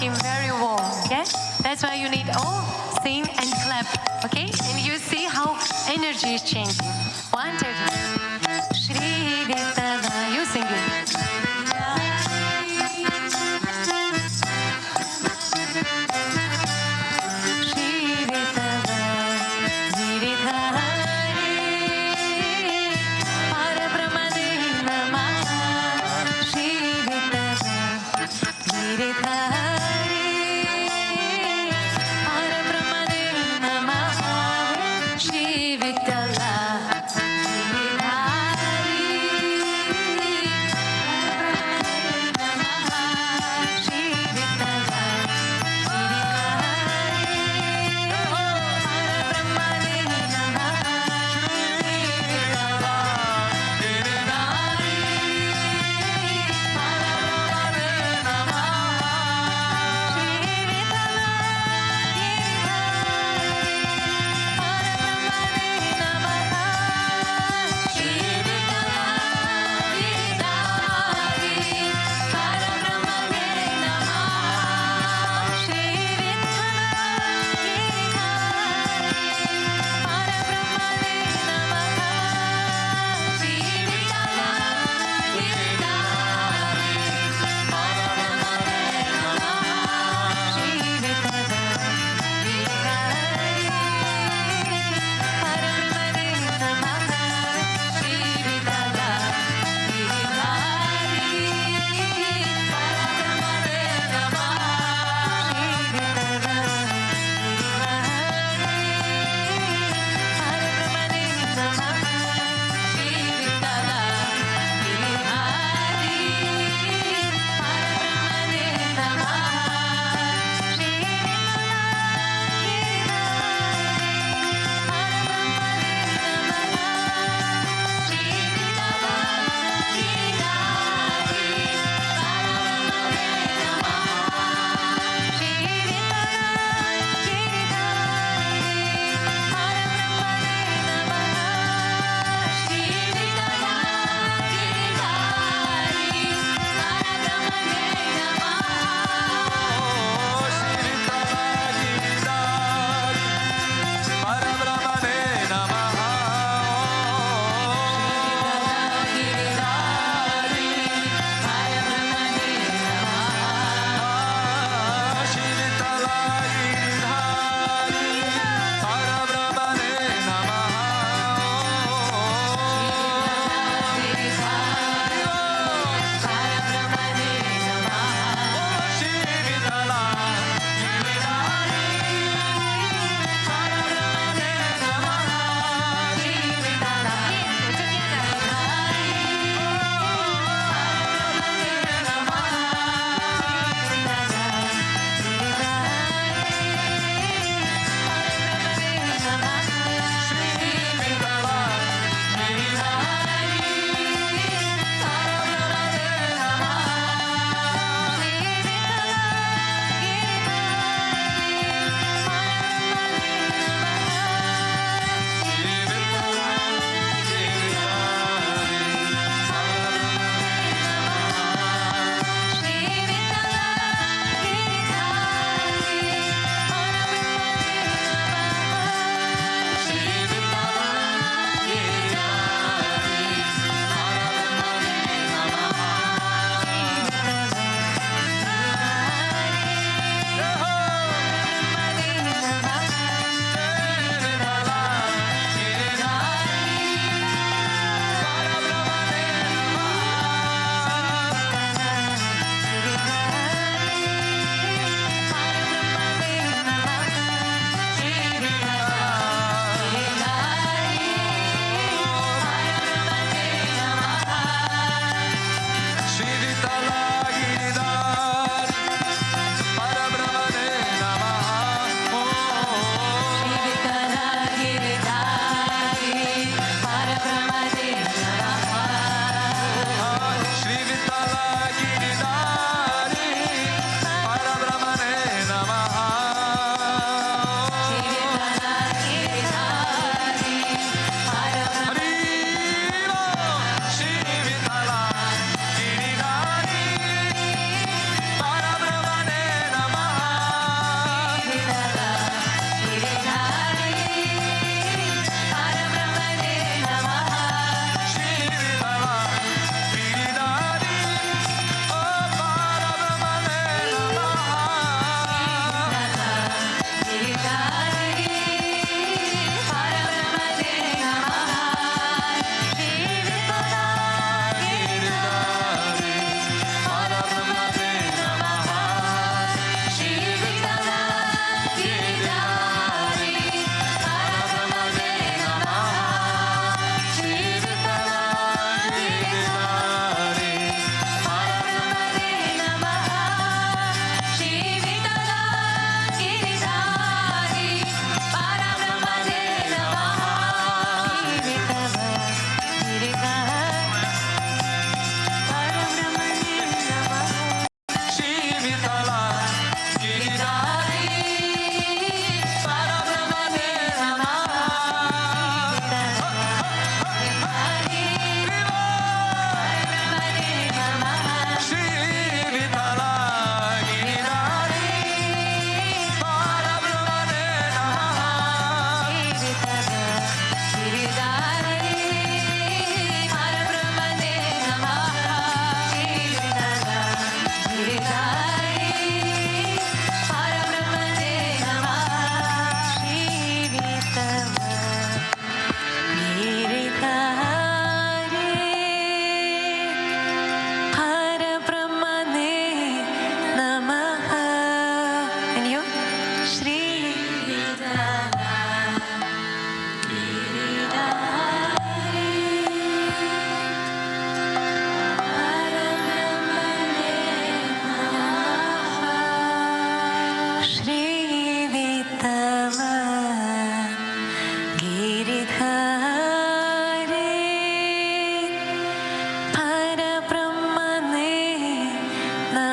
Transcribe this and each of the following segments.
him very warm, yeah? That's why you need all sing and clap, okay? And you see how energy is changing. 1, 2, 3. Shri Ditava, you sing it.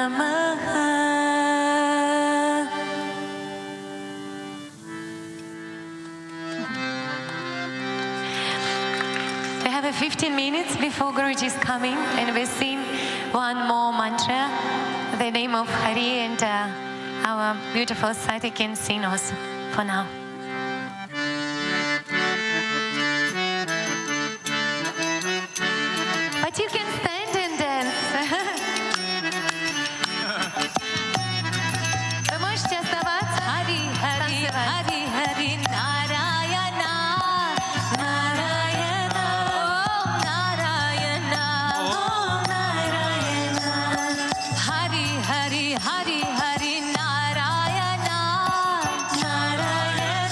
Namaha. We have 15 minutes before Guruji is coming, and we sing one more mantra, the name of Hari, and our beautiful Sati can sing also for now. But you can stand and dance. Вы можете оставаться. Hari, Hari, Hari, Hari, Narayana, Narayana, Om Narayana, Om Narayana. Hari, Hari, Hari, Hari, Narayana, Narayana.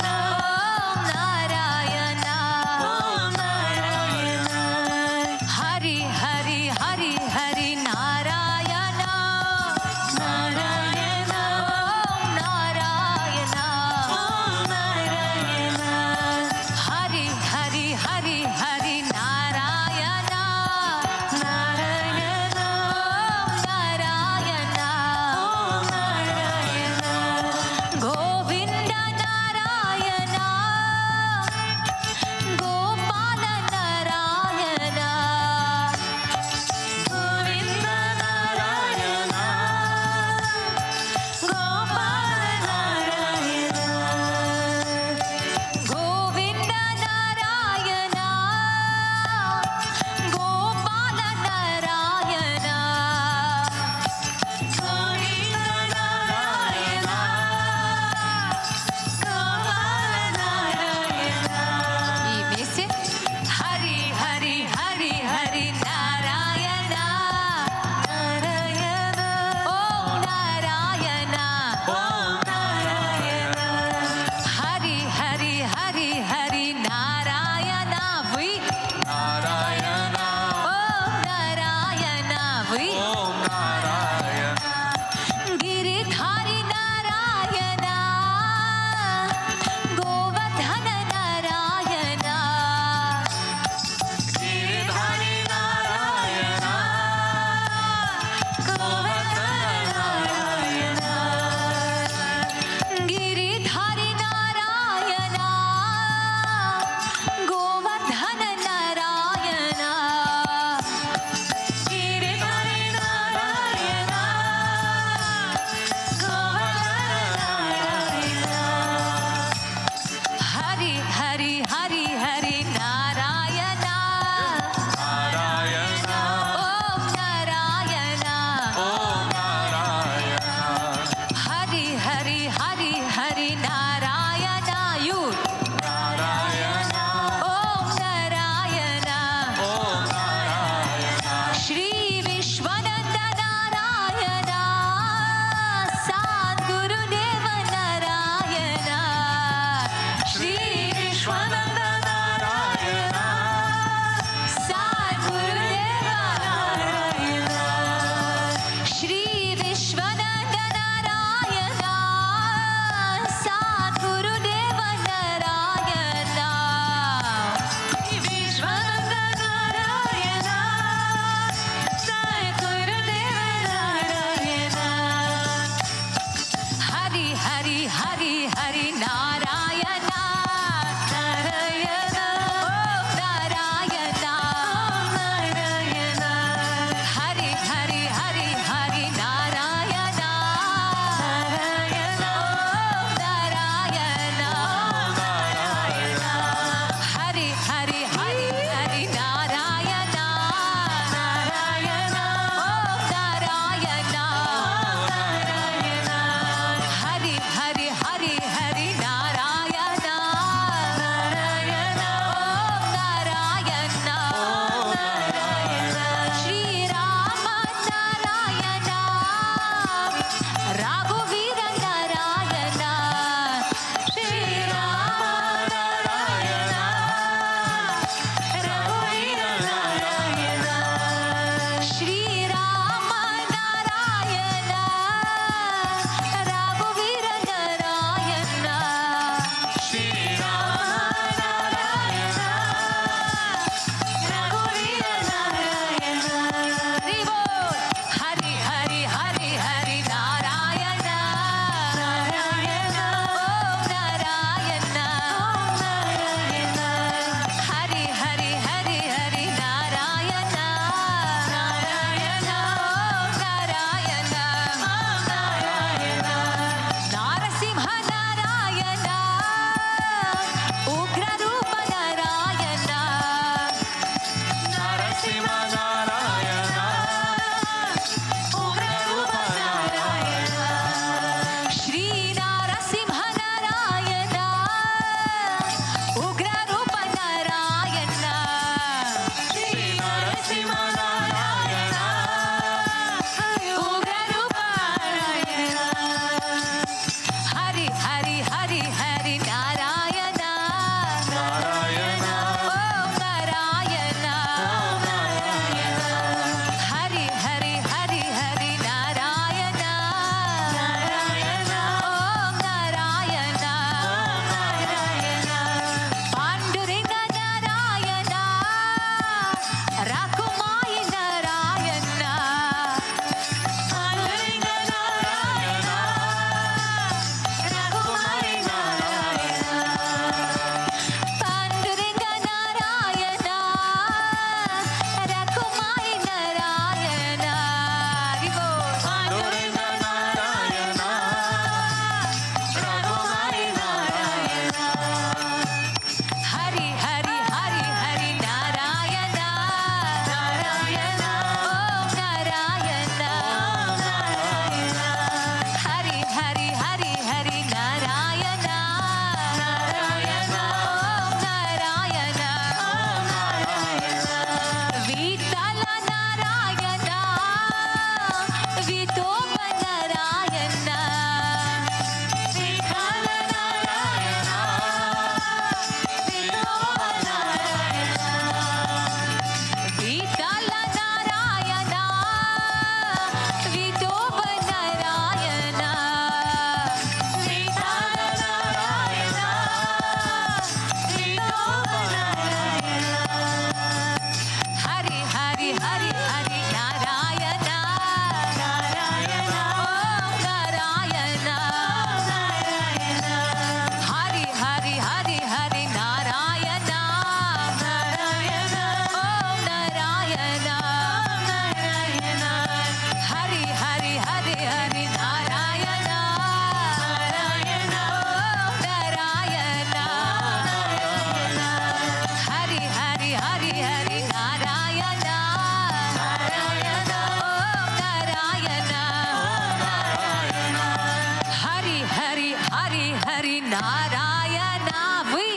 Нараяна, вы.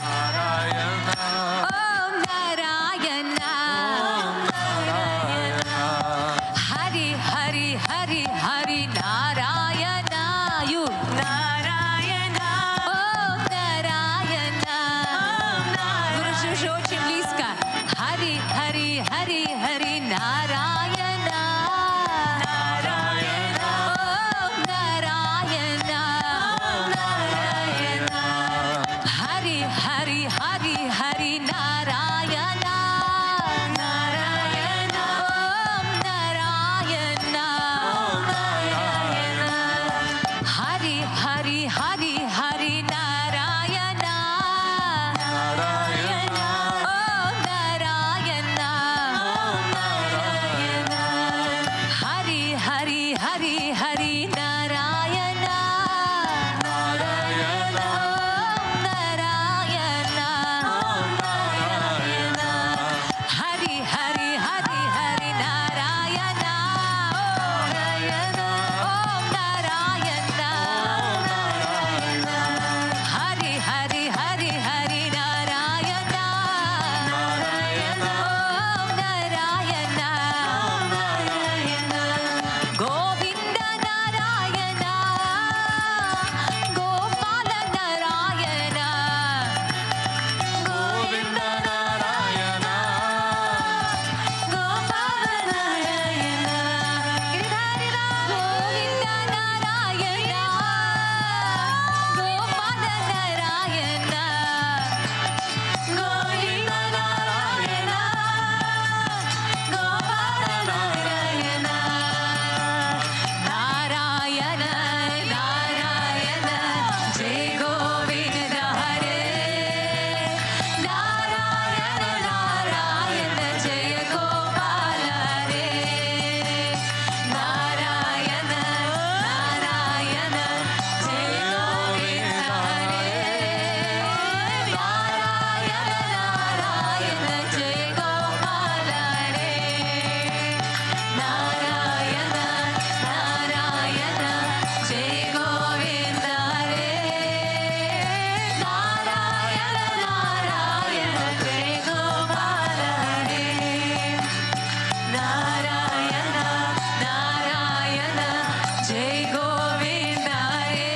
Нараяна. Ом Нараяна. Хари, Хари, Хари, Хари, Нараяна. You. Нараяна. Ом Нараяна. Вы уже очень близко. Хари, Хари, Хари, Хари, Нараяна. Нараяна. Ом Нараяна. Нараяна. Хари, Хари, Хари, Хари, Нараяна. Нараяна. Ом Нараяна. Нараяна. Хари, Хари, Хари, Хари, Нараяна. Нараяна. Ом Нараяна. Narayana. Hari, Hari, Hari, Hari, Narayana. Narayana. Om Narayana. Narayana. Hari, Hari, Hari, Hari, Narayana. Narayana. Om Narayana. Narayana. Hari, Hari, Hari, Hari, Narayana. Narayana. Om Narayana. Narayana. Govinda Narayana. Gopala Narayana. Govinda Narayana. Gopala Narayana. Giridharira. Govinda Narayana. Gopala Narayana. Govinda Narayana. Gopala Narayana. Narayana, Narayana, Jai Govinda Hare. Narayana, Narayana, Jai Gopala Hare. Narayana, Narayana, Jai Govinda Hare. Narayana, Narayana, Jai Gopala Hare. Narayana, Narayana, Jai Govinda Hare. Narayana, Narayana, Jai Gopala Hare. Narayana, Narayana, Jai Govinda Hare.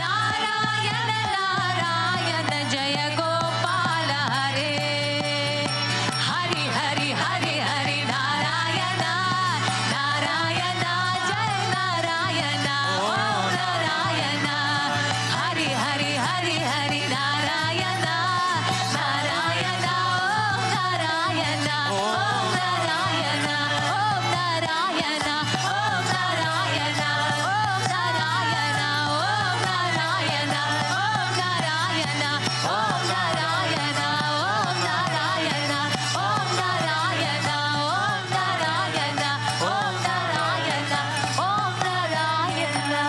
Narayana, Narayana, Jaya Gopala Hare. Hari, Hari, Hari, Hari, Narayana. Narayana, Jai Narayana. Om Narayana. Hari, Hari, Hari, Hari, Narayana. Narayana, Om Narayana. Om Narayana. Om Narayana. Om Narayana. Om Narayana. Om Narayana. Om Narayana. Om Narayana. Om Narayana. Om Narayana. Om Narayana. Om Narayana. Om Narayana.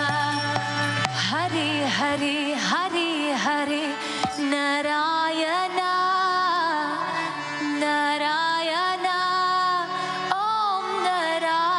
Hari, Hari, Hari, Hari, Narayana. Narayana. Om Narayana.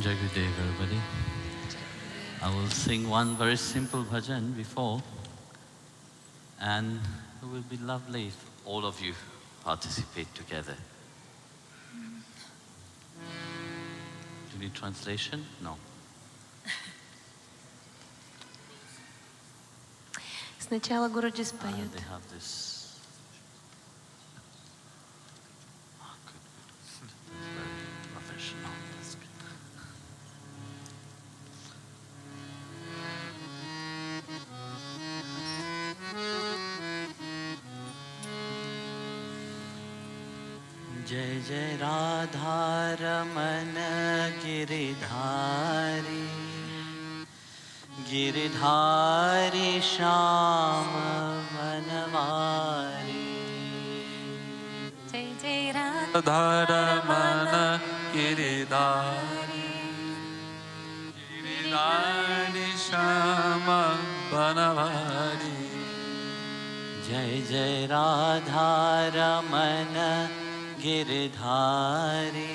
Jai Gurudev, everybody. I will sing one very simple bhajan before, and it will be lovely if all of you participate together. Do you need translation? No. Сначала Гуруджи споет. They have this. Oh, good. That's very professional. That's good. जय जय राधा रमन गिरिधारी गिरिधारी श्याम वनवारी जय जय राधा रमन गिरिधारी गिरिधारी श्याम वनवारी जय जय राधा रमन गिरधारी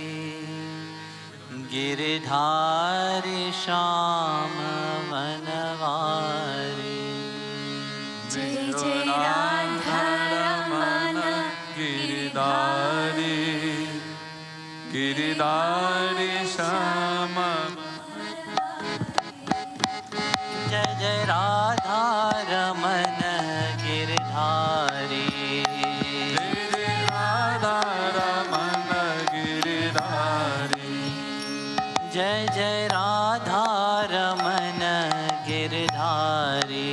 गिरधारी श्याम वनवारी जय जय राधा रमन गिरिधारी गिरिधारी श्याम जय जय राधा रमन गिरधारी जय जय राधा रमन गिरधारी जय जय राधा रमन गिरिधारी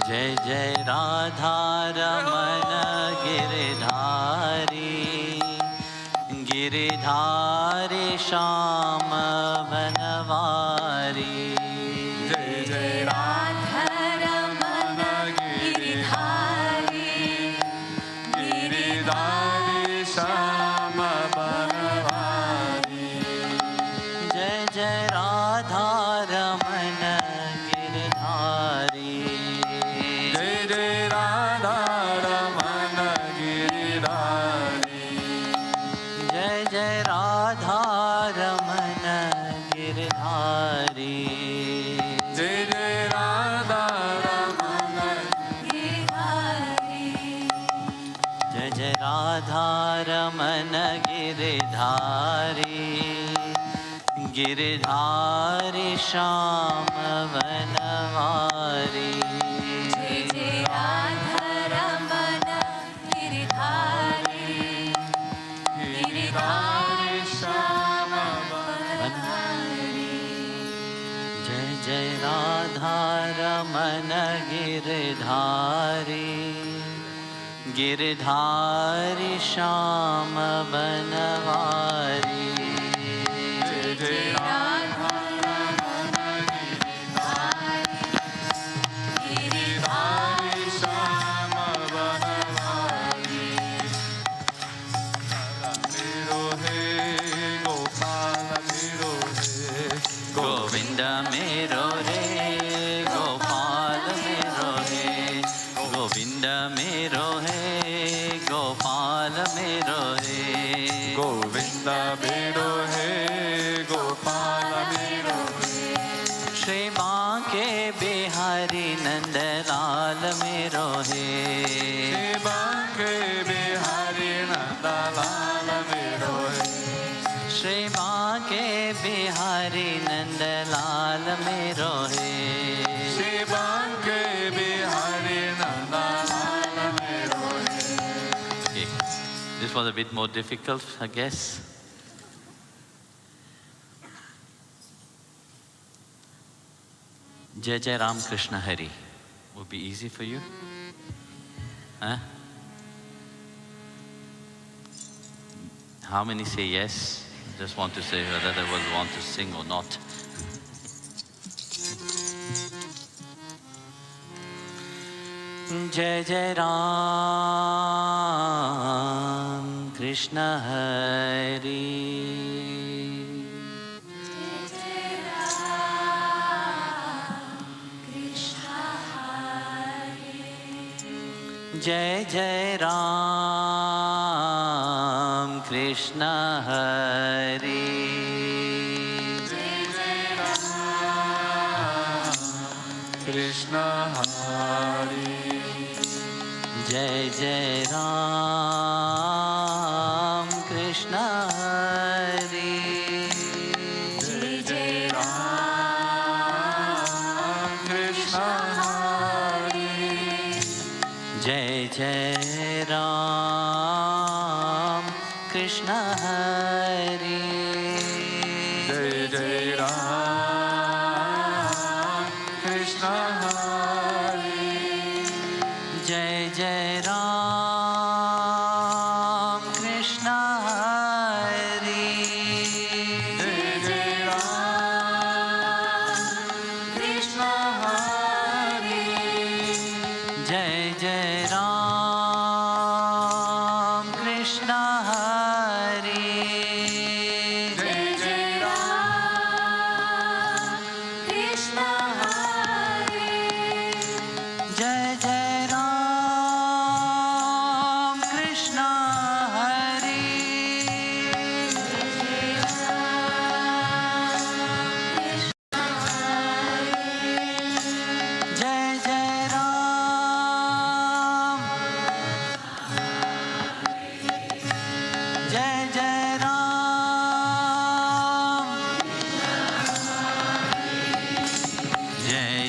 जय जय राधा रमन गिरधारी गिरधारी श्याम वनवारी जय जय राधा रमन गिरिधारी गिरिधारी श्याम वनवारी जय जय राधा रमन गिरधारी जय जय राधा रमन गिरिधारी जय जय राधा रमन गिरधारी जय जय राधा रमन जय जय राधा रमन गिरधारी गिरधारी श्याम वनवारी जय जय राधा रमन गिरधारी गिरधारी श्याम वनवारी जय जय राधा रमन गिरधारी गिरधारी श्याम वनवारी जय जय राधा रमन गिरिधारी गिरिधारी श्याम वनवारी मेरो हे गोपाल मेरो हे गोविंद मेरो रे गोपाल मेरो हे गोविंद मेरो हे गोपाल मेरो हे गोविंद मेरो हे गोपाल मेरो हे श्री बांके बिहारी नंदलाल मेरो हे श्री बांके बिहारी नंदलाल मेरो हे श्री बांके बिहारी नंदलाल मेरो हे श्री बांके बिहारी नंदलाल मेरो हे Okay. This was a bit more difficult, I guess. Jai Jai Ram Krishna Hari would be easy for you. Huh? How many say yes? Just want to say whether they will want to sing or not. Jai Jai Ram Krishna Hari Jai Jai Ram Krishna Hari Krishna Hari Jai Jai Ram Krishna Hari Jai Jai Ram Krishna Hari Jai Jai Ram Krishna Hari Jai Jai Ram Krishna Hari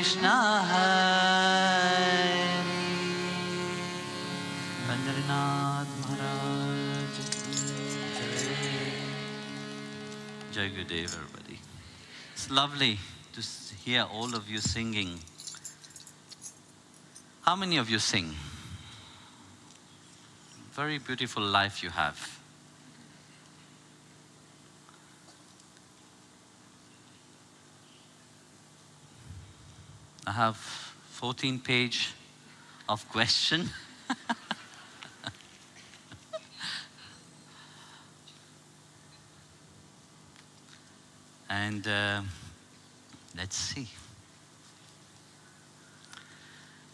Krishna Hari. Pandrinath Maharaj ki Jai Gurudev, everybody. It's lovely to hear all of you singing. How many of you sing? Very beautiful life you have. I have 14 page of question. And let's see.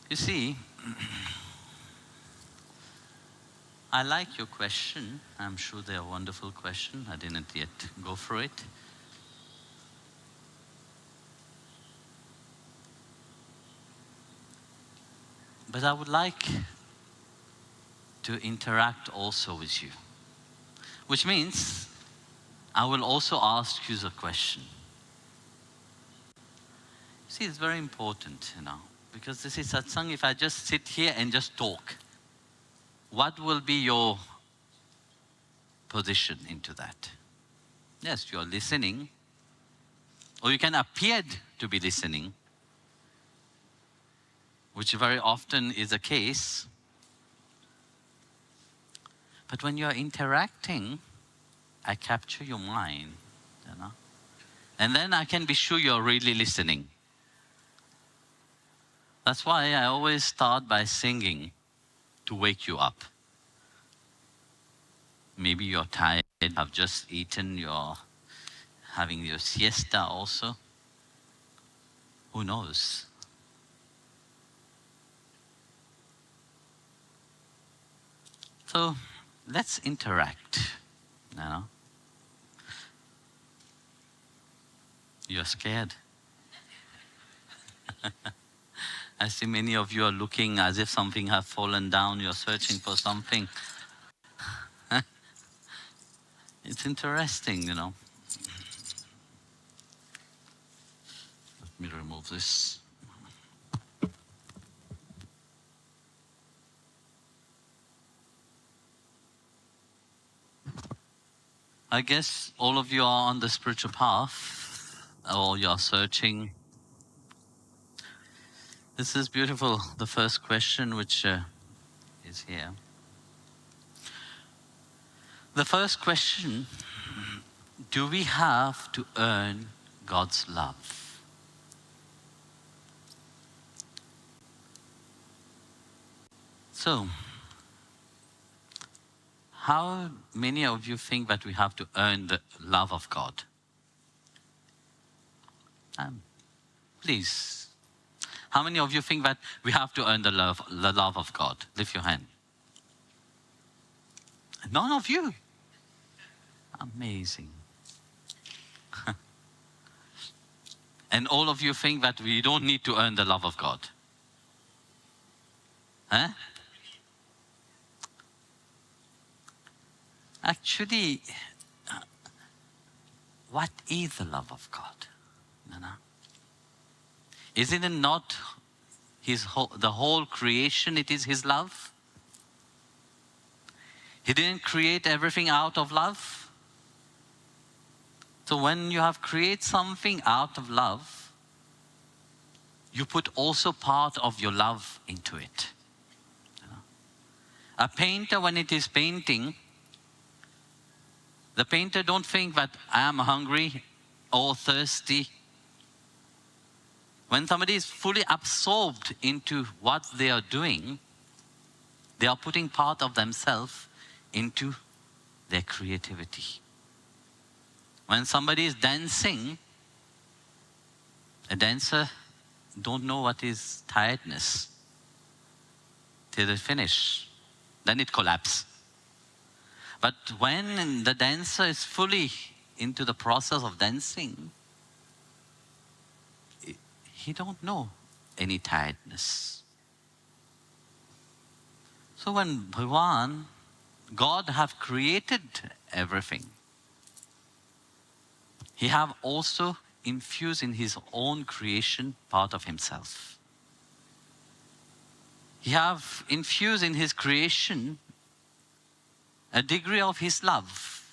You see, I like your question. I'm sure they're a wonderful question. I didn't yet go for it. But I would like to interact also with you, which means I will also ask you the question. See, it's very important, because this is satsang. If I just sit here and just talk, what will be your position into that? Yes, you're listening, or you can appear to be listening, which very often is the case. But when you're interacting, I capture your mind, and then I can be sure you're really listening. That's why I always start by singing to wake you up. Maybe you're tired, have just eaten, you're having your siesta also. Who knows? So let's interact. You're scared. I see many of you are looking as if something has fallen down. You're searching for something. It's interesting, Let me remove this. I guess all of you are on the spiritual path, or you're searching. This is beautiful. The first question, which is here. The first question: do we have to earn God's love? So, how many of you think that we have to earn the love of God? Please. How many of you think that we have to earn the love of God? Lift your hand. None of you. Amazing. And all of you think that we don't need to earn the love of God. Huh? Actually, what is the love of God? Isn't it not the whole creation, it is His love? He didn't create everything out of love. So when you have created something out of love, you put also part of your love into it. A painter, when it is painting, the painter don't think that I am hungry or thirsty. When somebody is fully absorbed into what they are doing, they are putting part of themselves into their creativity. When somebody is dancing, a dancer don't know what is tiredness till they finish. Then it collapses. But when the dancer is fully into the process of dancing, he don't know any tiredness. So when Bhagavan, God have created everything, He have also infused in his own creation part of himself. He have infused in his creation a degree of his love.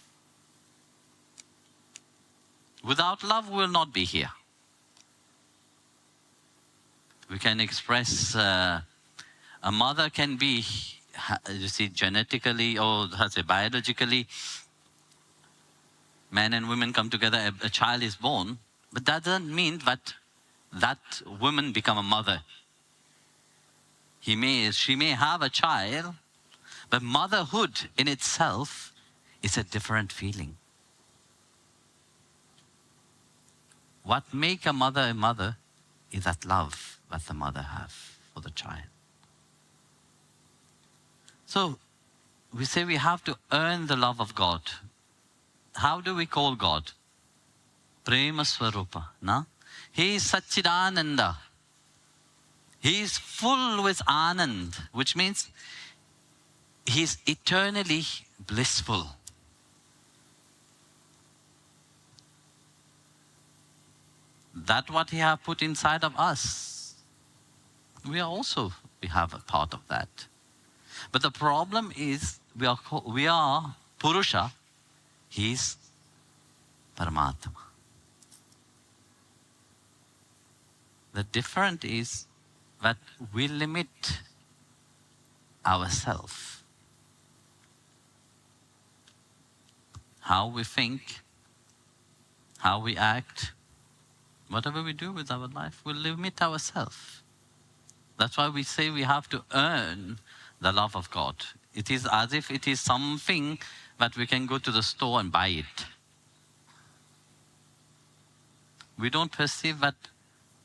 Without love, we will not be here. We can express, a mother can be, you see, genetically or biologically, men and women come together, a child is born, but that doesn't mean that that woman become a mother. She may have a child, but motherhood in itself is a different feeling. What makes a mother is that love that the mother has for the child. So we say we have to earn the love of God. How do we call God? Prema Swarupa. No? He is Satchidananda. He is full with Anand, which means he is eternally blissful. That what he have put inside of us, we have a part of that. But the problem is we are Purusha, he is Paramatma. The difference is that we limit ourselves. How we think, how we act, whatever we do with our life, we limit ourselves. That's why we say we have to earn the love of God. It is as if it is something that we can go to the store and buy it. We don't perceive that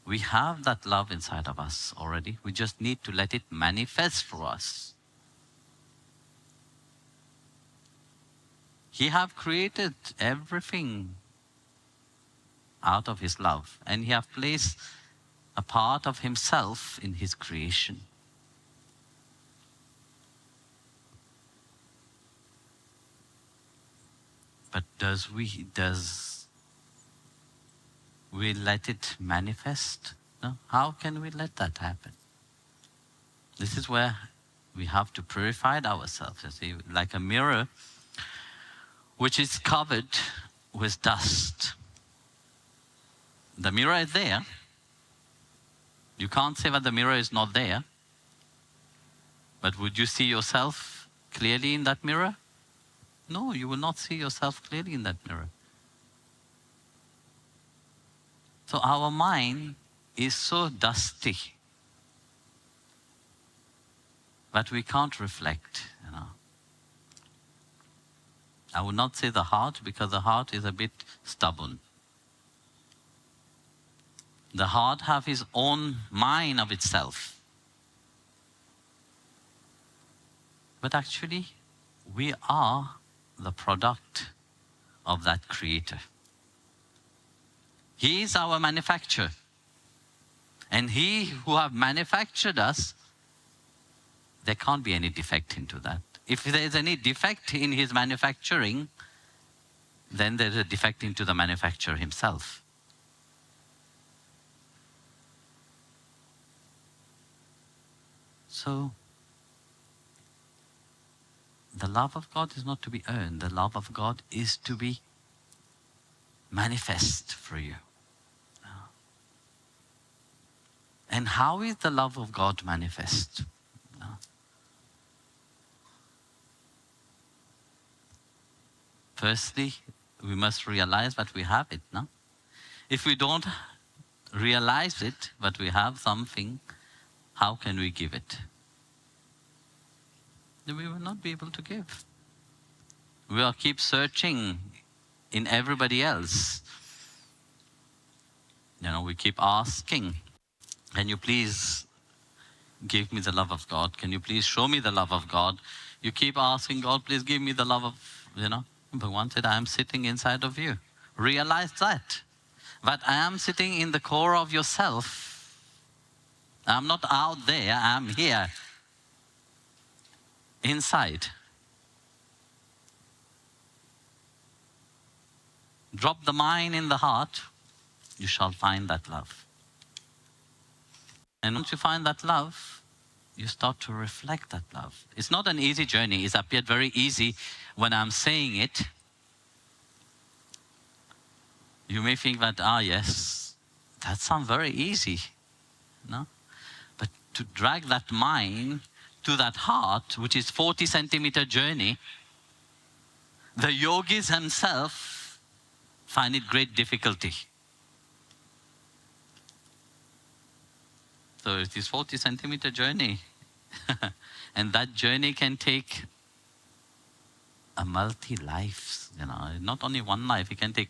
we have that love inside of us already. We just need to let it manifest for us. He have created everything out of his love, and he have placed a part of himself in his creation. But does we let it manifest? No? How can we let that happen? This is where we have to purify ourselves. You see, like a mirror which is covered with dust. The mirror is there. You can't say that the mirror is not there. But would you see yourself clearly in that mirror? No, you will not see yourself clearly in that mirror. So our mind is so dusty that we can't reflect, you know. I would not say the heart, because the heart is a bit stubborn. The heart has its own mind of itself. But actually, we are the product of that creator. He is our manufacturer. And he who have manufactured us, there can't be any defect into that. If there is any defect in his manufacturing, then there is a defect into the manufacturer himself. So, the love of God is not to be earned. The love of God is to be manifest for you. And how is the love of God manifest? Firstly, we must realize that we have it. No? If we don't realize it, that we have something, how can we give it? Then we will not be able to give. We will keep searching in everybody else. You know, we keep asking, can you please give me the love of God? Can you please show me the love of God? You keep asking God, please give me the love of, you know. Bhagavan said, I am sitting inside of you. Realize that I am sitting in the core of yourself. I'm not out there, I'm here. Inside. Drop the mind in the heart you shall find that love. And once you find that love, you start to reflect that love. It's not an easy journey. It's appeared very easy when I'm saying it. You may think that, yes, that sounds very easy. No? But to drag that mind to that heart, which is 40-centimeter journey, the yogis themselves find it great difficulty. So it is 40-centimeter journey. And that journey can take a multi-lives, not only one life. It can take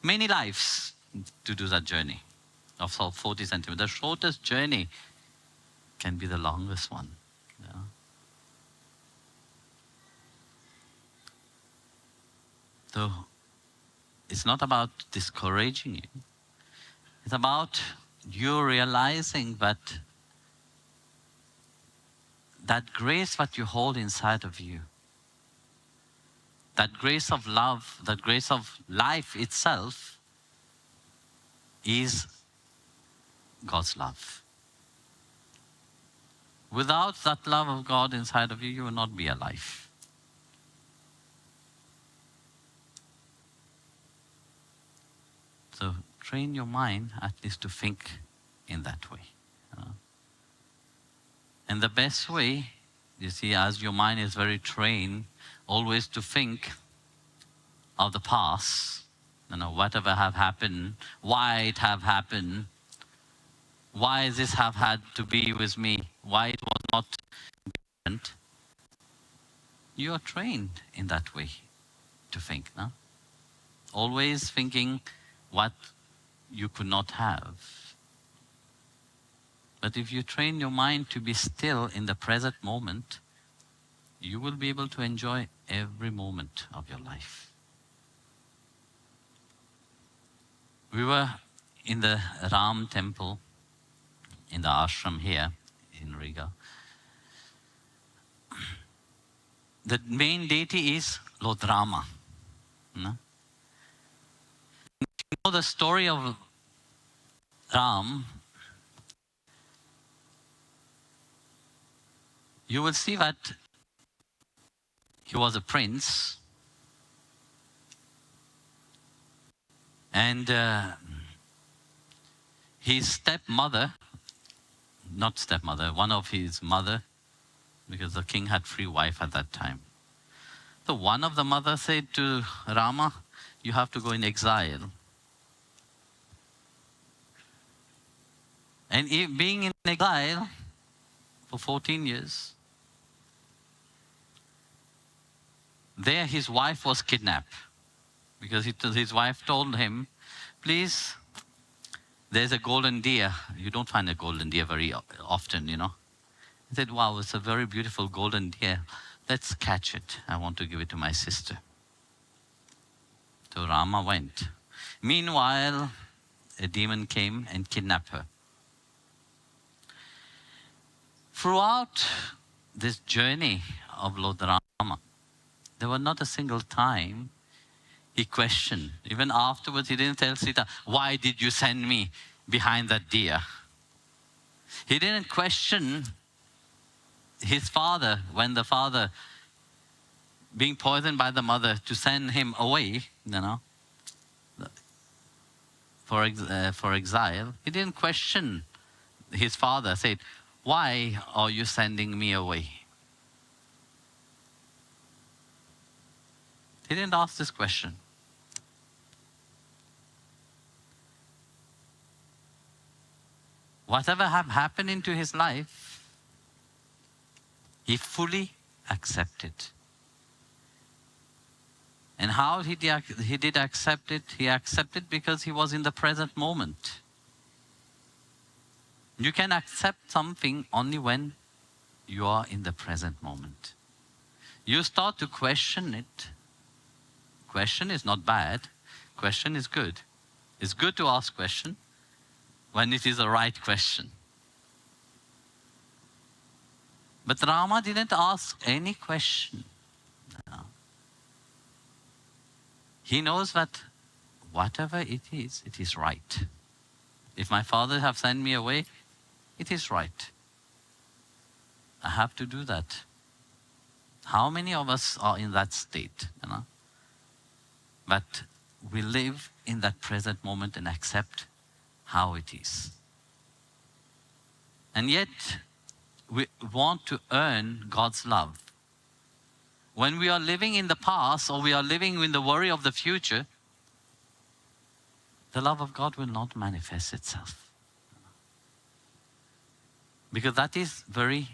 many lives to do that journey of 40 centimeters. The shortest journey can be the longest one. So it's not about discouraging you. It's about you realizing that that grace that you hold inside of you, that grace of love, that grace of life itself is God's love. Without that love of God inside of you, you will not be alive. So train your mind at least to think in that way. And the best way, you see, as your mind is very trained, always to think of the past, whatever have happened, why it have happened, why this have had to be with me, why it was not different. You are trained in that way to think, no? Always thinking what you could not have. But if you train your mind to be still in the present moment, you will be able to enjoy every moment of your life. We were in the Ram temple, in the ashram here in Riga. The main deity is Lord Rama. No? You know the story of Ram, you will see that he was a prince, and his stepmother, not stepmother, one of his mother, because the king had 3 wives at that time. So one of the mother said to Rama, you have to go in exile. And being in exile for 14 years, there his wife was kidnapped. Because his wife told him, please, there's a golden deer. You don't find a golden deer very often, He said, wow, it's a very beautiful golden deer. Let's catch it. I want to give it to my sister. So Rama went. Meanwhile, a demon came and kidnapped her. Throughout this journey of Lord Rama, there was not a single time he questioned. Even afterwards, he didn't tell Sita, why did you send me behind that deer? He didn't question his father when the father, being poisoned by the mother, to send him away, for exile. He didn't question his father, said, why are you sending me away? He didn't ask this question. Whatever have happened into his life, he fully accepted. And how he did accept it? He accepted because he was in the present moment. You can accept something only when you are in the present moment. You start to question it. Question is not bad. Question is good. It's good to ask question when it is the right question. But Rama didn't ask any question. No. He knows that whatever it is right. If my father have sent me away, it is right. I have to do that. How many of us are in that state, you know? But we live in that present moment and accept how it is. And yet, we want to earn God's love. When we are living in the past or we are living in the worry of the future, the love of God will not manifest itself. Because that is very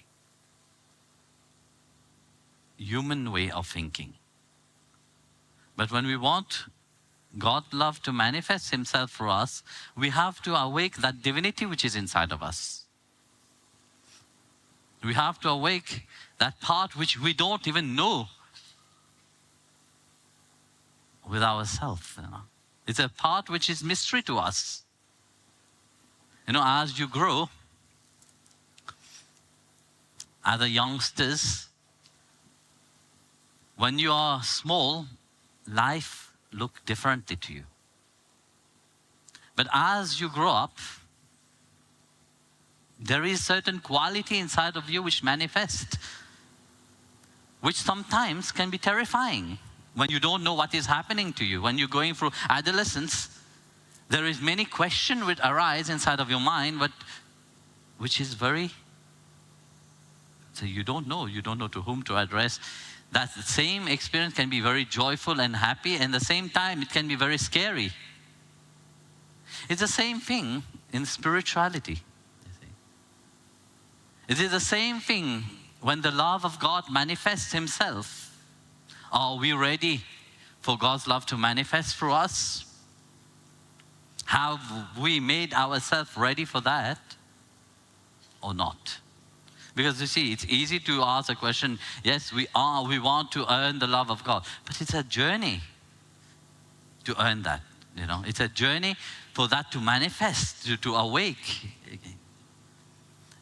human way of thinking. But when we want God's love to manifest Himself for us, we have to awake that divinity which is inside of us. We have to awake that part which we don't even know with ourselves. You know? It's a part which is mystery to us. You know, as you grow, as a youngsters, when you are small, life looks differently to you. But as you grow up, there is certain quality inside of you which manifests, which sometimes can be terrifying when you don't know what is happening to you. When you're going through adolescence, there is many questions which arise inside of your mind, but which is very, so you don't know to whom to address. That same experience can be very joyful and happy, and at the same time it can be very scary. It's the same thing in spirituality. It is the same thing when the love of God manifests Himself. Are we ready for God's love to manifest for us? Have we made ourselves ready for that or not? Because you see, it's easy to ask a question, yes, we want to earn the love of God. But it's a journey to earn that, you know. It's a journey for that to manifest, to awake again.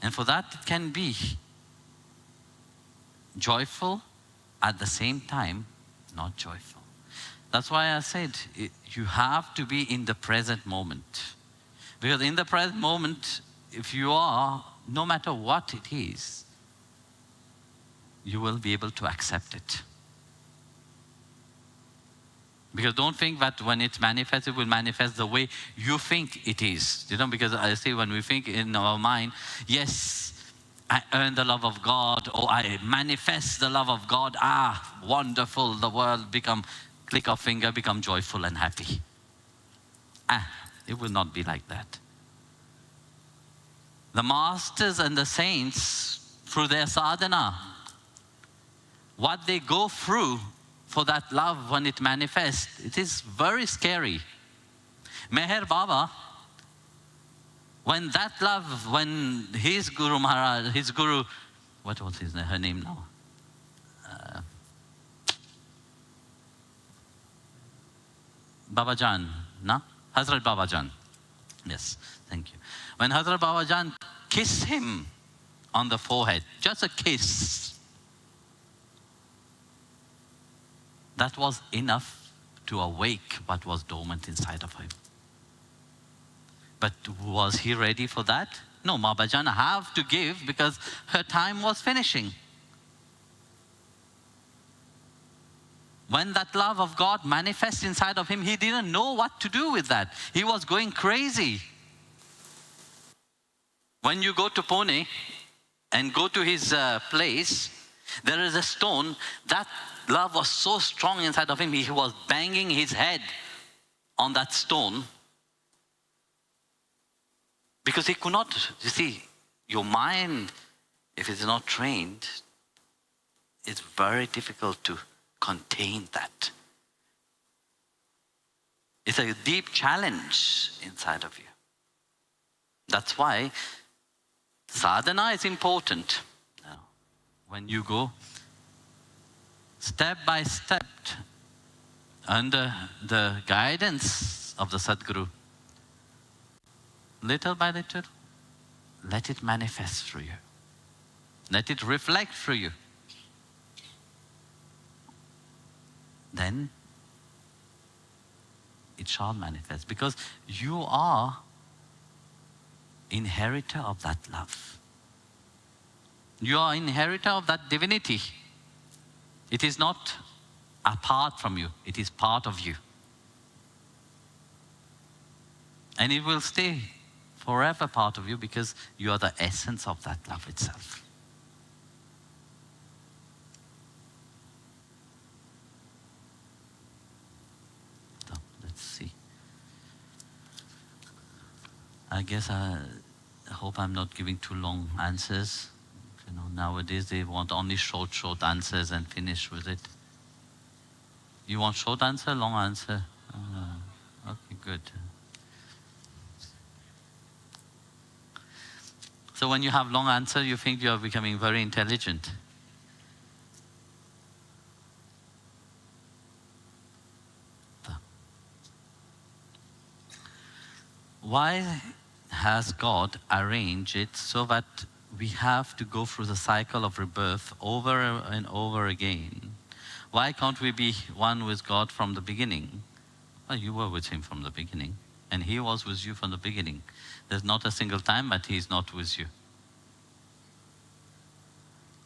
And for that, it can be joyful, at the same time, not joyful. That's why I said, you have to be in the present moment. Because in the present moment, if you are, no matter what it is, you will be able to accept it. Because don't think that when it manifests, it will manifest the way you think it is. You know, because I say when we think in our mind, yes, I earn the love of God, or I manifest the love of God. Ah, wonderful, the world become, click of finger, become joyful and happy. It will not be like that. The masters and the saints, through their sadhana, what they go through for that love when it manifests, it is very scary. Meher Baba, when that love, when his Guru Maharaj, his Guru, what was her name now? Babajan, no? Hazrat Babajan. Yes, thank you. When Hazrat Babajan kissed him on the forehead, just a kiss, that was enough to awake what was dormant inside of him. But was he ready for that? No, Babajan have to give because her time was finishing. When that love of God manifests inside of him, he didn't know what to do with that. He was going crazy. When you go to Pune and go to his place, there is a stone. That love was so strong inside of him, he was banging his head on that stone because he could not, you see, your mind, if it's not trained, it's very difficult to contain that. It's a deep challenge inside of you. That's why sadhana is important. Now, when you go step by step under the guidance of the Sadguru, little by little, let it manifest through you. Let it reflect through you. Then it shall manifest. Because you are inheritor of that love. You are inheritor of that divinity. It is not apart from you, it is part of you. And it will stay forever part of you because you are the essence of that love itself. So, let's see. I guess I hope I'm not giving too long answers. You know, nowadays they want only short answers and finish with it. You want short answer, long answer? Okay, good. So when you have long answer, you think you are becoming very intelligent. Why has God arranged it so that we have to go through the cycle of rebirth over and over again? Why can't we be one with God from the beginning? Well, you were with Him from the beginning, and He was with you from the beginning. There's not a single time that He's not with you.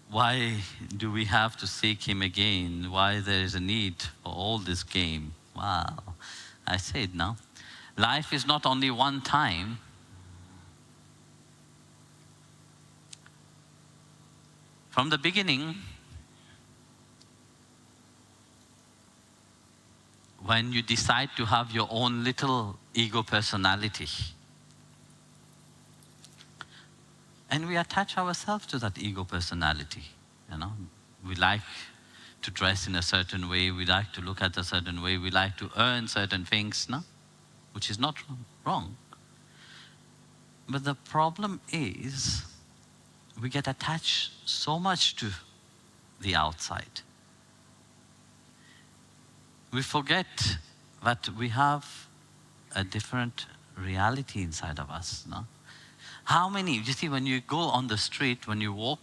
Why do we have to seek Him again? Why there is a need for all this game? Wow, I say it now. Life is not only one time. From the beginning, when you decide to have your own little ego personality, and we attach ourselves to that ego personality, you know. We like to dress in a certain way, we like to look at a certain way, we like to earn certain things, no? Which is not wrong. But the problem is, we get attached so much to the outside. We forget that we have a different reality inside of us, no? How many, you see, when you go on the street, when you walk,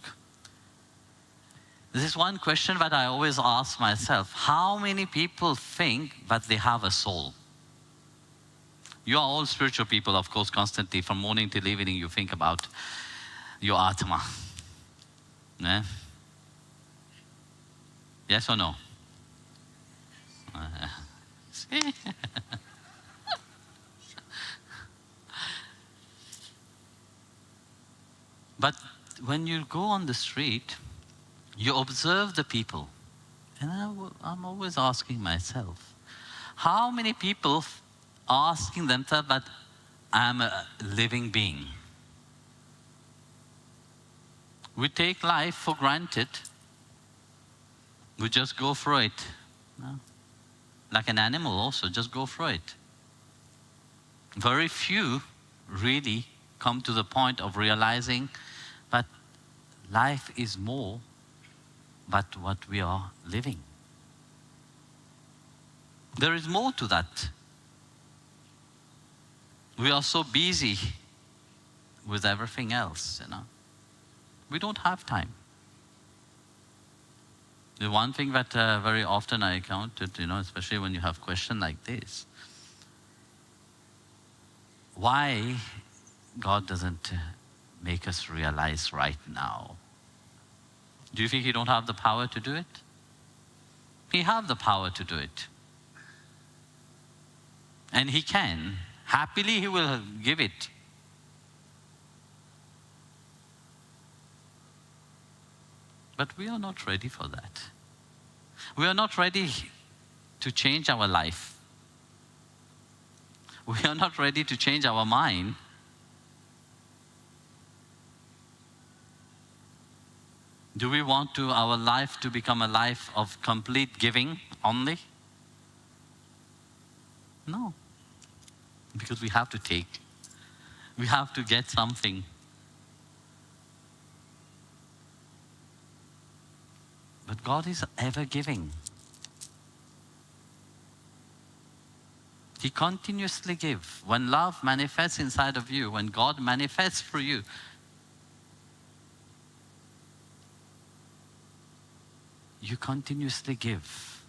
this is one question that I always ask myself. How many people think that they have a soul? You are all spiritual people, of course, constantly. From morning till evening, you think about your Atma. Yeah? Yes or no? See? But when you go on the street, you observe the people. And I'm always asking myself, how many people asking themselves that I'm a living being? We take life for granted. We just go through it. No? Like an animal also, just go through it. Very few really come to the point of realizing that life is more than what we are living. There is more to that. We are so busy with everything else, you know. We don't have time. The one thing that very often I encountered, you know, especially when you have questions like this, why God doesn't make us realize right now? Do you think He don't have the power to do it? He has the power to do it. And He can. Happily He will give it. But we are not ready for that. We are not ready to change our life. We are not ready to change our mind. Do we want our life to become a life of complete giving only? No. Because we have to take. We have to get something. But God is ever giving. He continuously gives. When love manifests inside of you, when God manifests through you, you continuously give.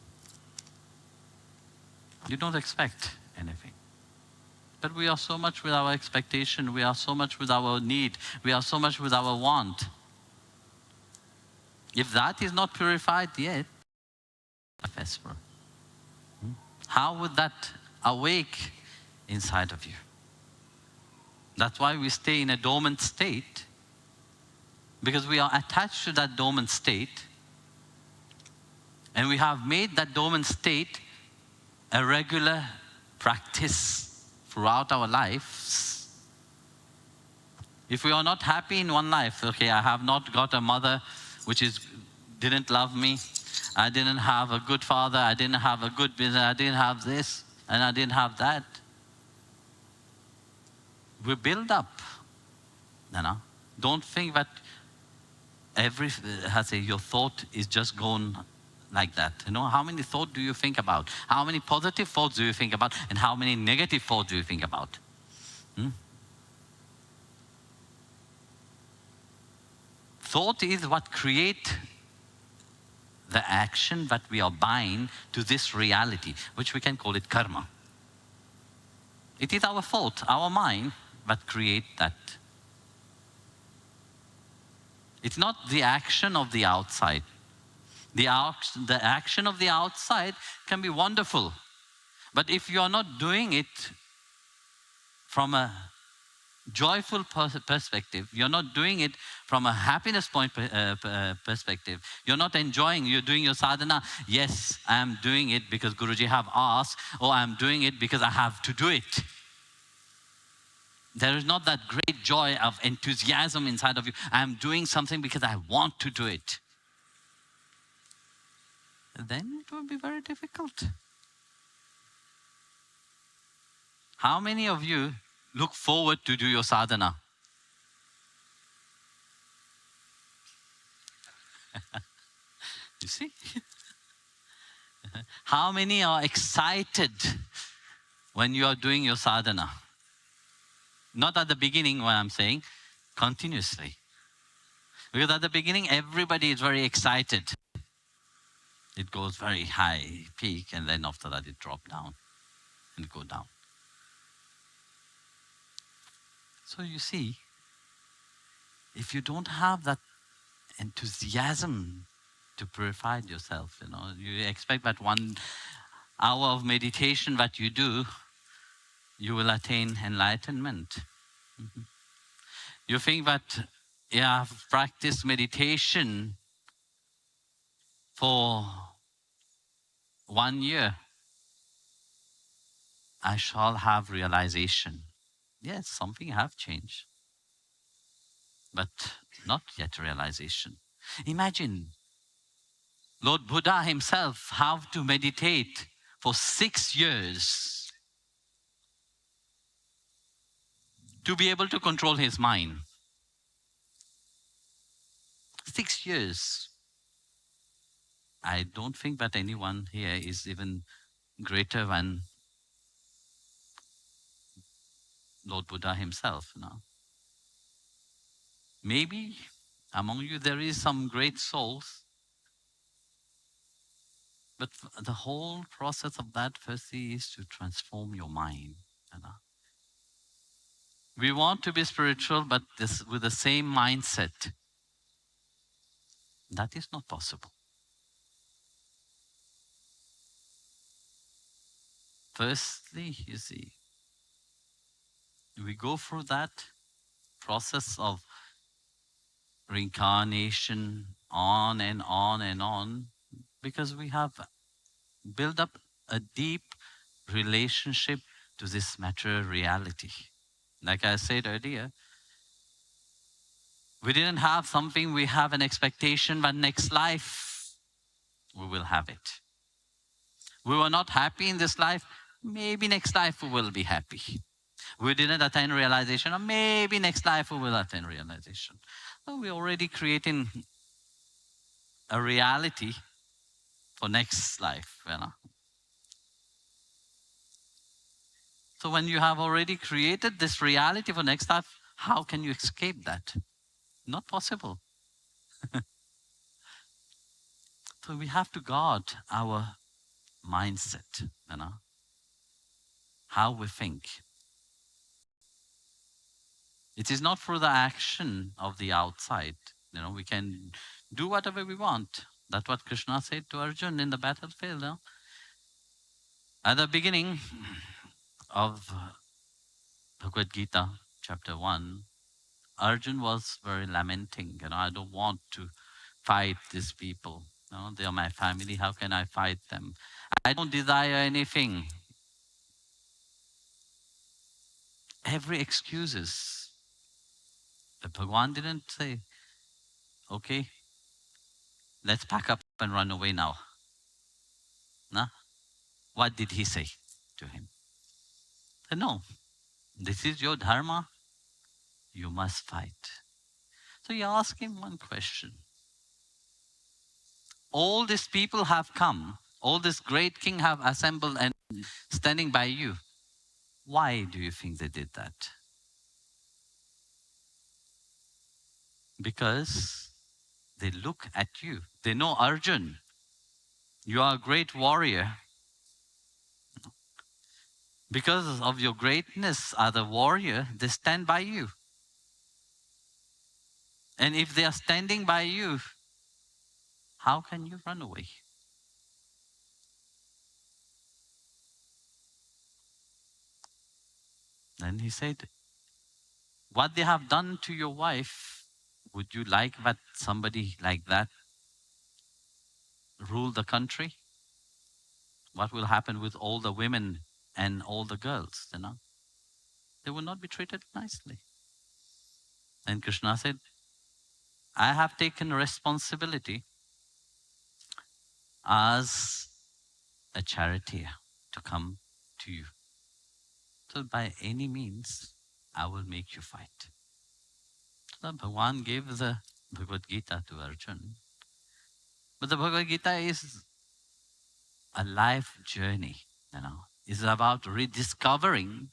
You don't expect anything. But we are so much with our expectation, we are so much with our need, we are so much with our want. If that is not purified yet, vesper, how would that awake inside of you? That's why we stay in a dormant state, because we are attached to that dormant state, and we have made that dormant state a regular practice throughout our lives. If we are not happy in one life, okay, I have not got a mother which didn't love me, I didn't have a good father, I didn't have a good business, I didn't have this, and I didn't have that. We build up, you know. Don't think that your thought is just going like that. You know, how many thoughts do you think about? How many positive thoughts do you think about? And how many negative thoughts do you think about? Thought is what creates the action that we are buying to this reality, which we can call it karma. It is our thought, our mind, that create that. It's not the action of the outside. The action of the outside can be wonderful, but if you are not doing it from a joyful perspective, you're not doing it from a happiness point perspective, you're not enjoying, you're doing your sadhana, yes, I'm doing it because Guruji have asked, or I'm doing it because I have to do it. There is not that great joy of enthusiasm inside of you. I'm doing something because I want to do it. Then it will be very difficult. How many of you look forward to do your sadhana? You see? How many are excited when you are doing your sadhana? Not at the beginning, what I'm saying, continuously. Because at the beginning, everybody is very excited. It goes very high, peak, and then after that it drops down and go down. So you see, if you don't have that enthusiasm to purify yourself, you know, you expect that 1 hour of meditation that you do, you will attain enlightenment. You think that you have practiced meditation for 1 year, I shall have realization. Yes, something have changed, but not yet realization. Imagine Lord Buddha himself have to meditate for 6 years to be able to control his mind. 6 years. I don't think that anyone here is even greater than Lord Buddha himself. No? Maybe among you there is some great souls, but the whole process of that firstly is to transform your mind. You know? We want to be spiritual, but with the same mindset. That is not possible. Firstly, you see, we go through that process of reincarnation on and on and on because we have built up a deep relationship to this material reality. Like I said earlier, we didn't have something, we have an expectation that next life we will have it. We were not happy in this life, maybe next life we will be happy. We didn't attain realization, or maybe next life we will attain realization. So we're already creating a reality for next life. You know? So when you have already created this reality for next life, how can you escape that? Not possible. So we have to guard our mindset. You know? how we think. It is not through the action of the outside. We can do whatever we want. That's what Krishna said to Arjun in the battlefield. At the beginning of Bhagavad Gita, chapter 1, Arjun was very lamenting. I don't want to fight these people. They are my family. How can I fight them? I don't desire anything. Every excuses. But Bhagwan didn't say, okay, let's pack up and run away now. No? What did he say to him? He said, no, this is your dharma. You must fight. So you ask him one question. All these people have come. All this great king have assembled and standing by you. Why do you think they did that? Because they look at you. They know Arjun. You are a great warrior. Because of your greatness as a warrior, they stand by you. And if they are standing by you, how can you run away? Then he said, what they have done to your wife, would you like that somebody like that rule the country? What will happen with all the women and all the girls? They will not be treated nicely. And Krishna said, I have taken responsibility as a charioteer to come to you. So by any means, I will make you fight. So Bhagwan gave the Bhagavad Gita to Arjun. But the Bhagavad Gita is a life journey, It's about rediscovering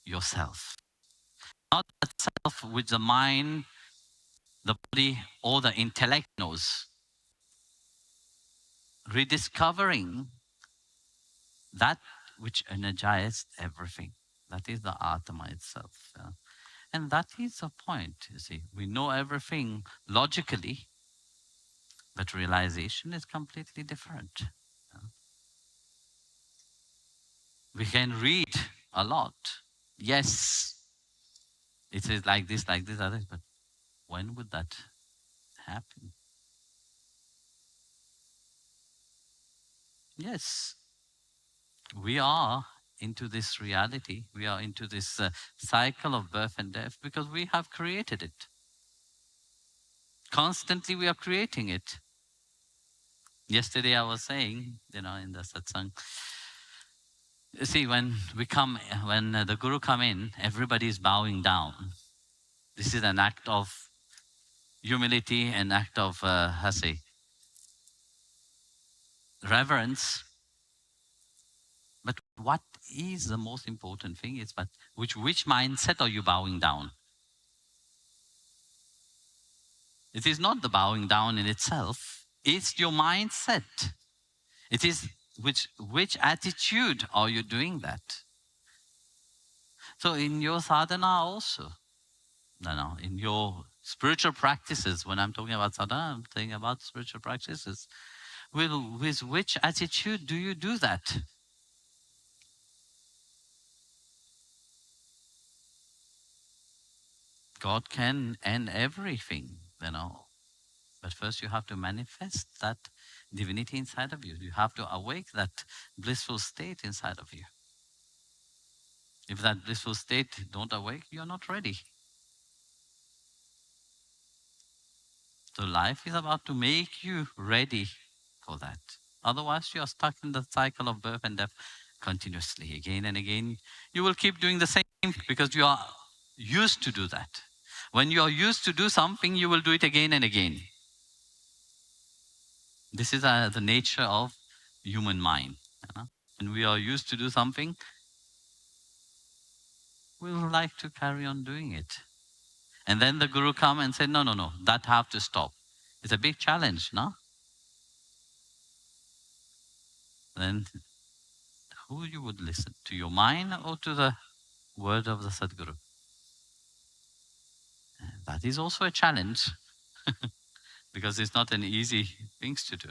yourself. Not the self which the mind, the body, or the intellect knows. Rediscovering that which energizes everything. That is the Atma itself. And that is the point, you see. We know everything logically, but realization is completely different. We can read a lot. Yes, it is like this, others, but when would that happen? Yes, we are into this reality. We are into this cycle of birth and death because we have created it. Constantly we are creating it. Yesterday I was saying, in the Satsang, you see, when the Guru come in, everybody is bowing down. This is an act of humility, an act of, reverence. But what is the most important thing is, but which mindset are you bowing down? It is not the bowing down in itself. It's your mindset. It is which attitude are you doing that? So in your sadhana also, in your spiritual practices, when I'm talking about sadhana, I'm talking about spiritual practices. With which attitude do you do that? God can end everything, But first you have to manifest that divinity inside of you. You have to awake that blissful state inside of you. If that blissful state don't awake, you're not ready. So life is about to make you ready for that. Otherwise, you are stuck in the cycle of birth and death continuously, again and again. You will keep doing the same because you are used to do that. When you are used to do something, you will do it again and again. This is the nature of human mind. When we are used to do something, we would like to carry on doing it. And then the Guru come and say, no, that have to stop. It's a big challenge, no? Then who you would listen, to your mind or to the word of the Sadguru. That is also a challenge because it's not an easy thing to do.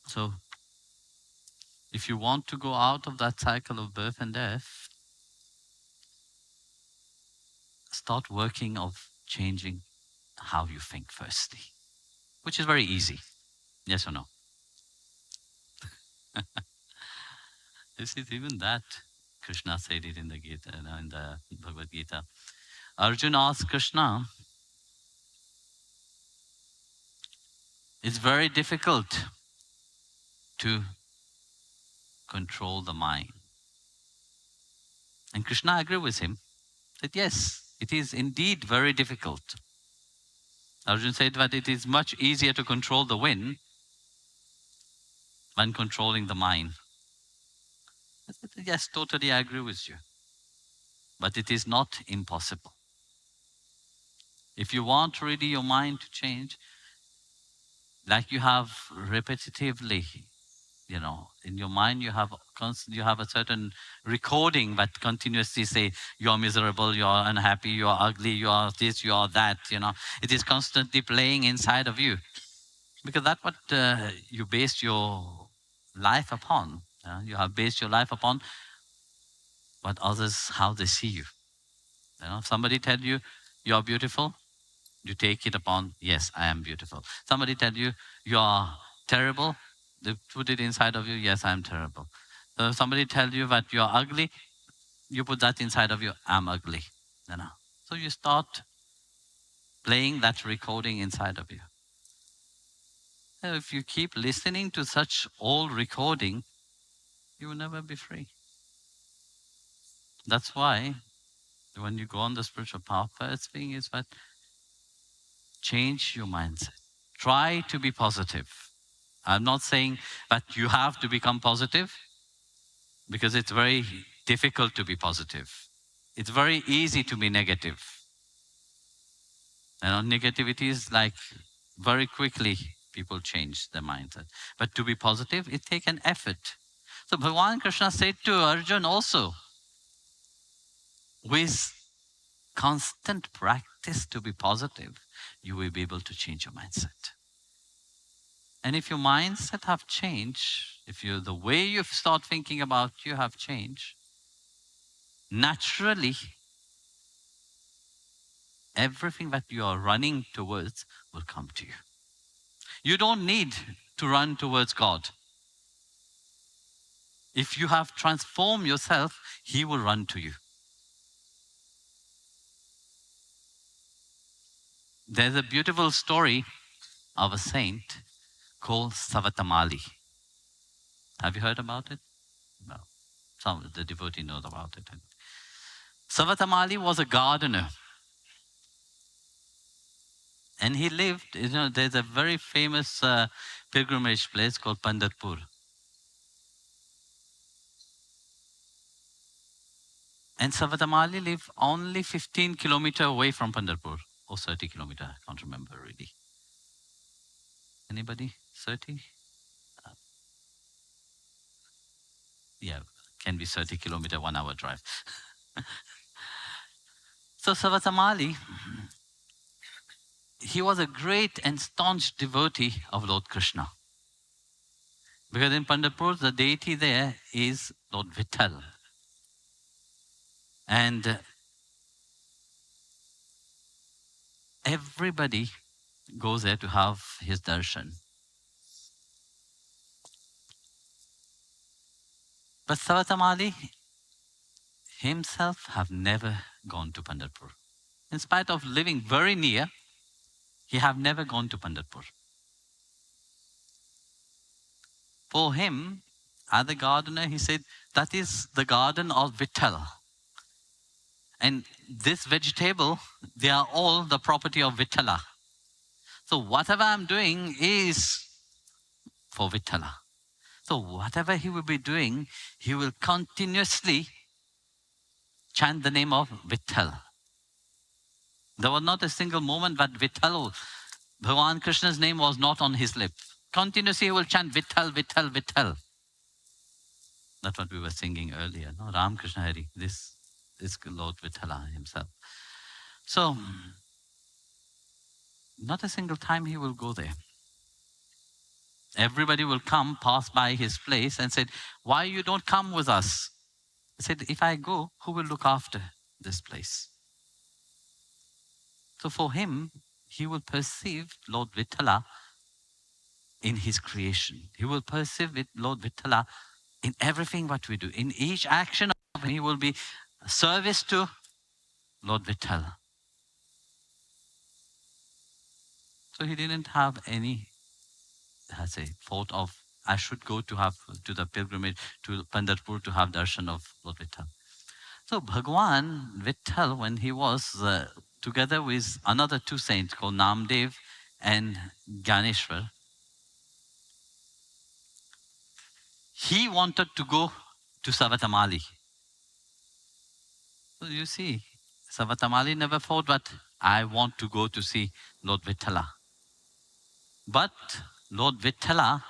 So if you want to go out of that cycle of birth and death, start working of changing how you think firstly, which is very easy. Yes or no? This is even that. Krishna said it in the Gita, in the Bhagavad Gita. Arjuna asked Krishna, it's very difficult to control the mind. And Krishna agreed with him, said, yes, it is indeed very difficult. Arjuna said that it is much easier to control the wind than controlling the mind. I said, yes, totally I agree with you. But it is not impossible. If you want really your mind to change, like you have repetitively, in your mind you have a certain recording that continuously say, you're miserable, you're unhappy, you're ugly, you are this, you are that, It is constantly playing inside of you. Because that's what you base your life upon. You have based your life upon what others, how they see you. If somebody tell you, you're beautiful, you take it upon, yes, I am beautiful. Somebody tell you, you are terrible, they put it inside of you, yes, I am terrible. So if somebody tell you that you are ugly, you put that inside of you, I'm ugly. So you start playing that recording inside of you. If you keep listening to such old recording, you will never be free. That's why when you go on the spiritual path, first thing is that change your mindset. Try to be positive. I'm not saying that you have to become positive, because it's very difficult to be positive. It's very easy to be negative. Negativity is like very quickly people change their mindset. But to be positive, it takes an effort. So Bhagavan Krishna said to Arjuna also, with constant practice to be positive, you will be able to change your mindset. And if your mindset have changed, if the way you start thinking about you have changed, naturally, everything that you are running towards will come to you. You don't need to run towards God. If you have transformed yourself, He will run to you. There's a beautiful story of a saint called Savata Mali. Have you heard about it? No. Some of the devotee knows about it. Savata Mali was a gardener. And he lived, there's a very famous pilgrimage place called Pandharpur. And Savata Mali lived only 15 kilometers away from Pandharpur, or 30 kilometers, I can't remember really. Anybody? 30? Yeah, can be 30 kilometers, 1 hour drive. So Savata Mali, he was a great and staunch devotee of Lord Krishna. Because in Pandharpur, the deity there is Lord Vitthal. And everybody goes there to have his darshan. But Savata Mali himself have never gone to Pandharpur. In spite of living very near, he have never gone to Pandharpur. For him, as a gardener, he said, that is the garden of Vitthal. And this vegetable, they are all the property of Vitthala. So whatever I'm doing is for Vitthala. So whatever he will be doing, he will continuously chant the name of Vitthal. There was not a single moment that Vitthal Bhagavan Krishna's name was not on his lip. Continuously he will chant Vitthal, Vitthal, Vitthal. That's what we were singing earlier. No? Ram Krishna Hari. This is Lord Vithala himself. So, not a single time he will go there. Everybody will come, pass by his place and said, why you don't come with us? He said, if I go, who will look after this place? So for him, he will perceive Lord Vithala in his creation. He will perceive it, Lord Vithala in everything what we do. In each action of him, he will be service to Lord Vithala. So he didn't have any, thought of, I should go to the pilgrimage to Pandharpur to have darshan of Lord Vithala. So Bhagwan Vitthal, when he was together with another two saints called Namdev and Gyaneshwar, he wanted to go to Savata Mali. So you see, Savata Mali never thought, but I want to go to see Lord Vithala. But Lord Vithala,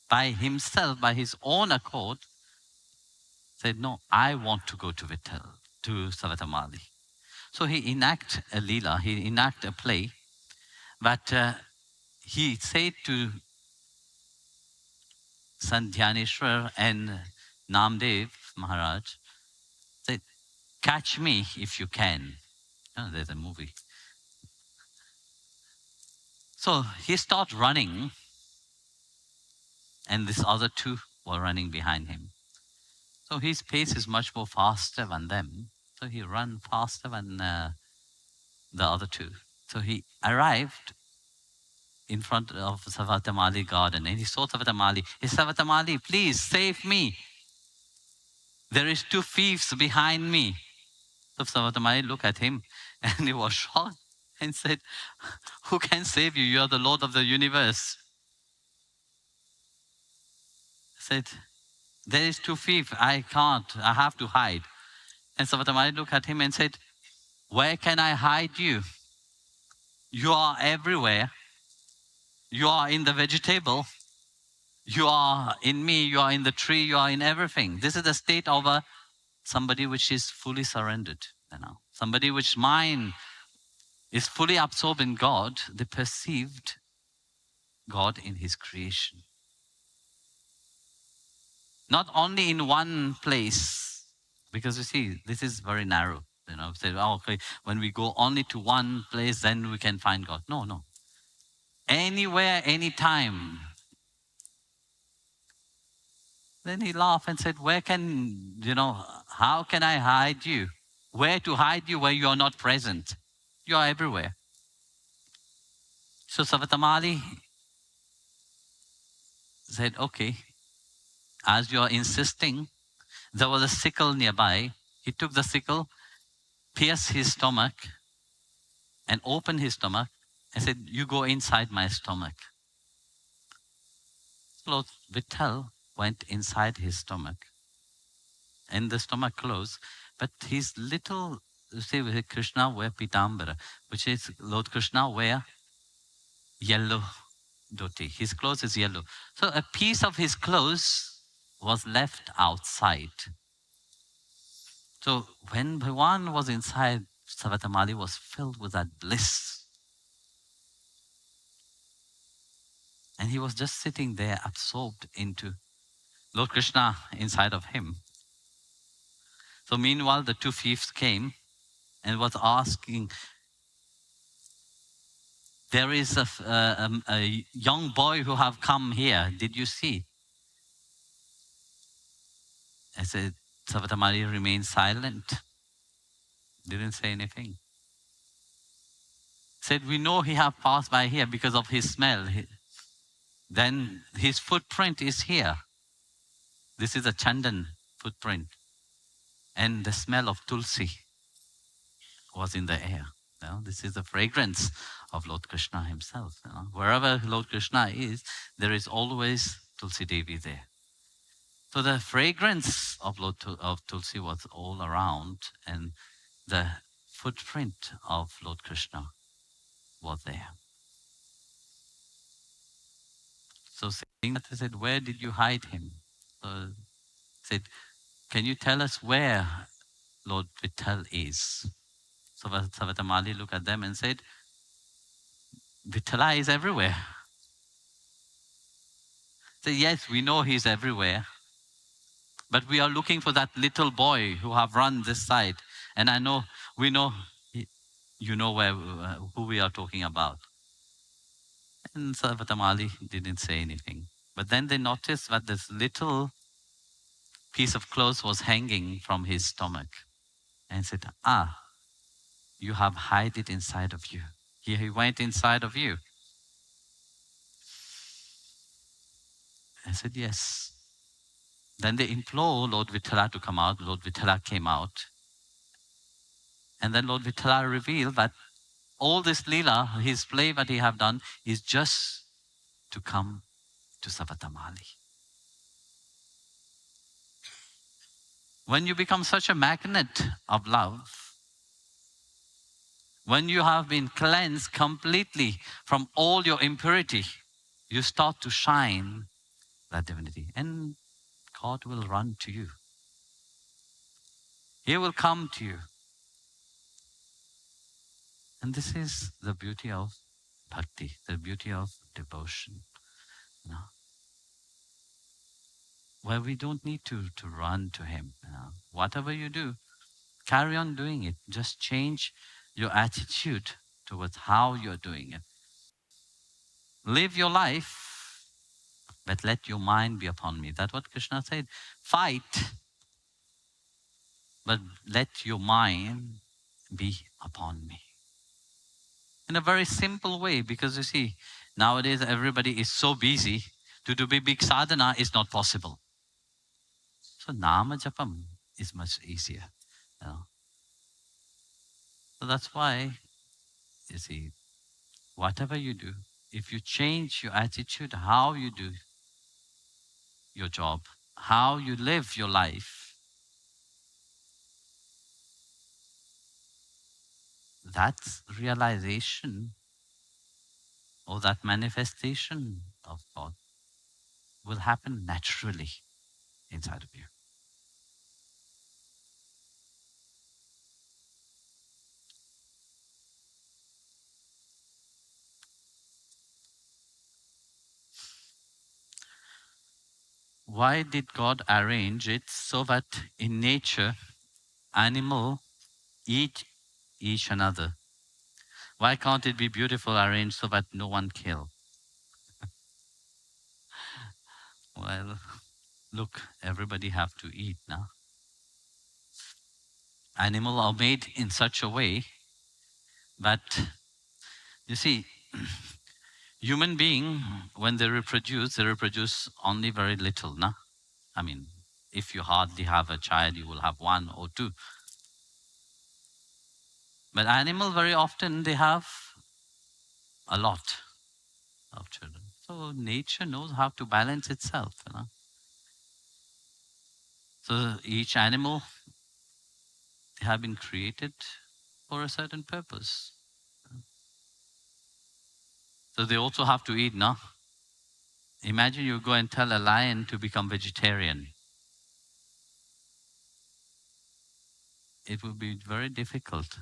by himself, by his own accord, said, no, I want to go to Savata Mali. So he enact a leela, he enact a play, but he said to Sandhyaneshwar and Namdev Maharaj, said, catch me if you can. Oh, there's a movie. So he started running, and these other two were running behind him. So his pace is much more faster than them. So he ran faster than the other two. So he arrived in front of Savata Mali garden, and he saw Savata Mali. He said, Savata Mali, please save me. There is two thieves behind me. So Savata Mali looked at him and he was shocked and said, who can save you? You are the Lord of the universe. He said, there is two thieves. I can't. I have to hide. And Savata Mali looked at him and said, where can I hide you? You are everywhere. You are in the vegetable. You are in me. You are in the tree. You are in everything. This is the state of somebody which is fully surrendered. Somebody which mind is fully absorbed in God. They perceived God in his creation. Not only in one place, because you see, this is very narrow. Say, oh, okay, when we go only to one place, then we can find God. No, no. Anywhere, anytime. Then he laughed and said, how can I hide you? Where to hide you where you are not present? You are everywhere. So Savata Mali said, okay, as you are insisting, there was a sickle nearby. He took the sickle, pierced his stomach, and opened his stomach, and said, you go inside my stomach. Lord Vitthal went inside his stomach, and the stomach closed, but his little, Krishna wear pitambara, which is Lord Krishna wear yellow dhoti. His clothes is yellow. So a piece of his clothes was left outside. So when Bhagavan was inside, Savata Mali was filled with that bliss. And he was just sitting there absorbed into Lord Krishna inside of him. So meanwhile, the two thieves came and was asking, there is a young boy who have come here. Did you see? I said, Savata Mali remained silent. Didn't say anything. Said, we know he have passed by here because of his smell. Then his footprint is here. This is a chandan footprint. And the smell of tulsi was in the air. This is the fragrance of Lord Krishna himself. Wherever Lord Krishna is, there is always Tulsi Devi there. So the fragrance of Tulsi was all around, and the footprint of Lord Krishna was there. So saying that, I said, where did you hide him? So I said, can you tell us where Lord Vitthal is? So Savata Mali looked at them and said, Vithala is everywhere. So yes, we know he's everywhere, but we are looking for that little boy who have run this side. And I know, we know, you know where, who we are talking about. And Savata Mali didn't say anything. But then they noticed that this little piece of clothes was hanging from his stomach. And said, you have hid it inside of you. He went inside of you. I said, yes. Then they implore Lord Vithala to come out. Lord Vithala came out. And then Lord Vithala revealed that all this Leela, his play that he have done, is just to come to Savata Mali. When you become such a magnet of love, when you have been cleansed completely from all your impurity, you start to shine that divinity. And God will run to you. He will come to you. And this is the beauty of bhakti, the beauty of devotion. You know, where we don't need to run to him. You know. Whatever you do, carry on doing it. Just change your attitude towards how you're doing it. Live your life, but let your mind be upon me. That's what Krishna said. Fight, but let your mind be upon me. In a very simple way, because you see, nowadays everybody is so busy. To do big sadhana is not possible. So nama japam is much easier. You know? So that's why, you see, whatever you do, if you change your attitude, how you do your job, how you live your life, that realization or that manifestation of God will happen naturally inside of you. Why did God arrange it so that in nature, animal eat each another? Why can't it be beautiful arranged so that no one kill? Well, look, everybody have to eat now. Animals are made in such a way that, you see, human being, when they reproduce only very little, nah? I mean, if you hardly have a child, you will have one or two. But animal, very often, they have a lot of children. So nature knows how to balance itself. You know? So each animal, they have been created for a certain purpose. So they also have to eat, no? Imagine you go and tell a lion to become vegetarian. It will be very difficult